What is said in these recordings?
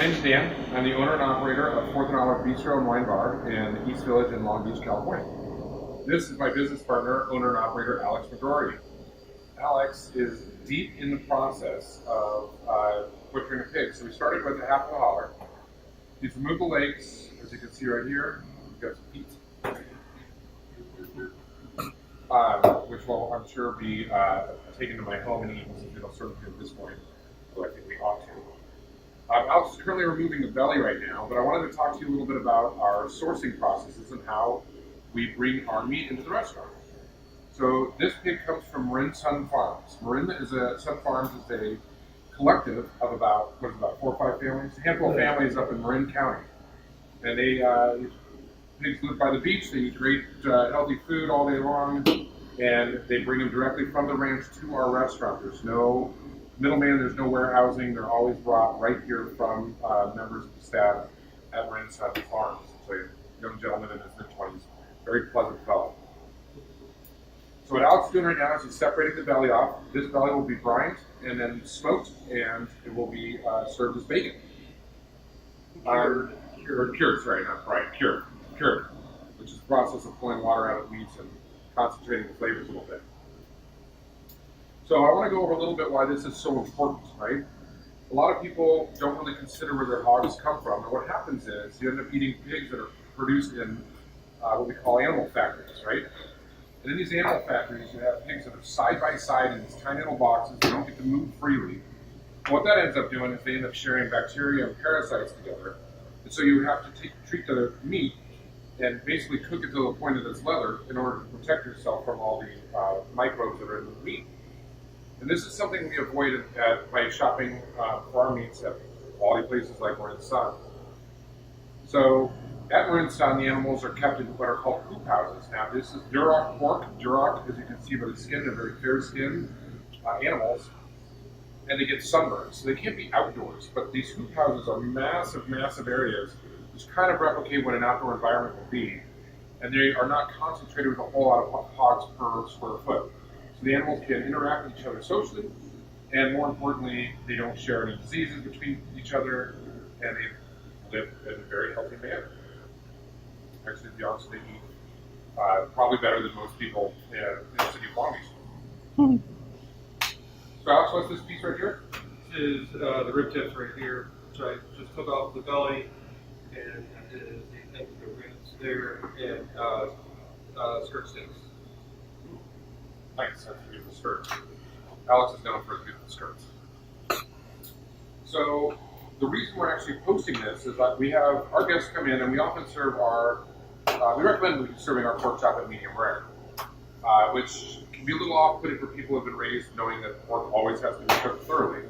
name's Dan. I'm the owner and operator of Fourth and Olive Bistro and Wine Bar in East Village in Long Beach, California. This is my business partner, owner and operator, Alex McGrory. Alex is deep in the process of butchering a pig. So we started with a half of a holler. He's removed the legs, as you can see right here. We've got some feet, which will, I'm sure, be taken to my home and eaten since we don't serve it at this point, though I think we ought to. Alex is currently removing the belly right now, but I wanted to talk to you a little bit about our sourcing processes and how we bring our meat into the restaurant. So this pig comes from Marin Sun Farms. Sun Farms is a collective of about 4 or 5 families, a handful of families up in Marin County. And these pigs live by the beach, they eat great healthy food all day long, and they bring them directly from the ranch to our restaurant. There's no middleman, there's no warehousing, they're always brought right here from members of the staff at Marin Sun Farms. So a young gentleman in his mid-20s, very pleasant fellow. So what Alex is doing right now is he's separating the belly off. This belly will be brined and then smoked, and it will be served as bacon. Cured, not brined, cured, which is the process of pulling water out of meats and concentrating the flavors a little bit. So I want to go over a little bit why this is so important, right? A lot of people don't really consider where their hogs come from, and what happens is you end up eating pigs that are produced in what we call animal factories, right? And in these animal factories, you have pigs that are side by side in these tiny little boxes. They don't get to move freely. And what that ends up doing is they end up sharing bacteria and parasites together. And so you have to treat the meat and basically cook it to the point that it's leather in order to protect yourself from all the microbes that are in the meat. And this is something we avoided by shopping for our meats at quality places like Marin Sun. So at Marin Sun, the animals are kept in what are called coop houses. Now, this is Duroc pork. Duroc, as you can see by the skin, they're very fair-skinned animals, and they get sunburned. So they can't be outdoors, but these coop houses are massive, massive areas which kind of replicate what an outdoor environment will be, and they are not concentrated with a whole lot of hogs per square foot. So the animals can interact with each other socially, and more importantly, they don't share any diseases between each other, and they live in a very healthy manner. Actually, to be honest, they eat probably better than most people in the city of Long Beach. So Alex, what's this piece right here? This is the rib tips right here, which I just took off the belly, and that is the ribs there, and skirt steaks. Nice, that's a beautiful skirt. Alex is known for his beautiful skirts. So the reason we're actually posting this is that we have our guests come in, and we often serve we recommend serving our pork chop at medium rare, which can be a little off-putting for people who have been raised knowing that pork always has to be cooked thoroughly.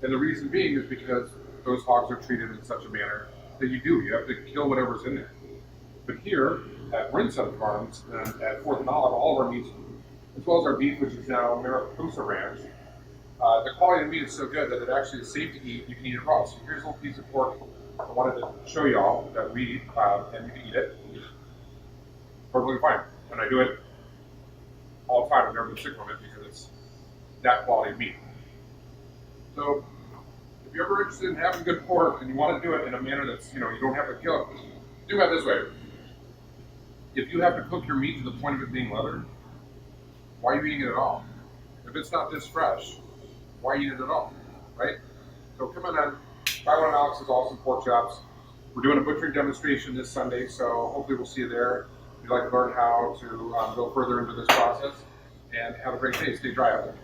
And the reason being is because those hogs are treated in such a manner that you have to kill whatever's in there. But here at Marin Sun Farms and at Fourth and Olive, all of our meats, as well as our beef, which is now Mariposa Ranch, the quality of the meat is so good that it actually is safe to eat. You can eat it raw. So here's a little piece of pork I wanted to show you all that we eat, and you can eat it. Perfectly fine. And I do it all the time. I've never been sick from it because it's that quality of meat. So if you're ever interested in having good pork and you want to do it in a manner that's, you don't have to kill it, do it this way. If you have to cook your meat to the point of it being leather, why are you eating it at all? If it's not this fresh, why eat it at all, right? So come on in, buy one of Alex's awesome pork chops. We're doing a butchering demonstration this Sunday, so hopefully we'll see you there. If you'd like to learn how to go further into this process, and have a great day. Stay dry out there.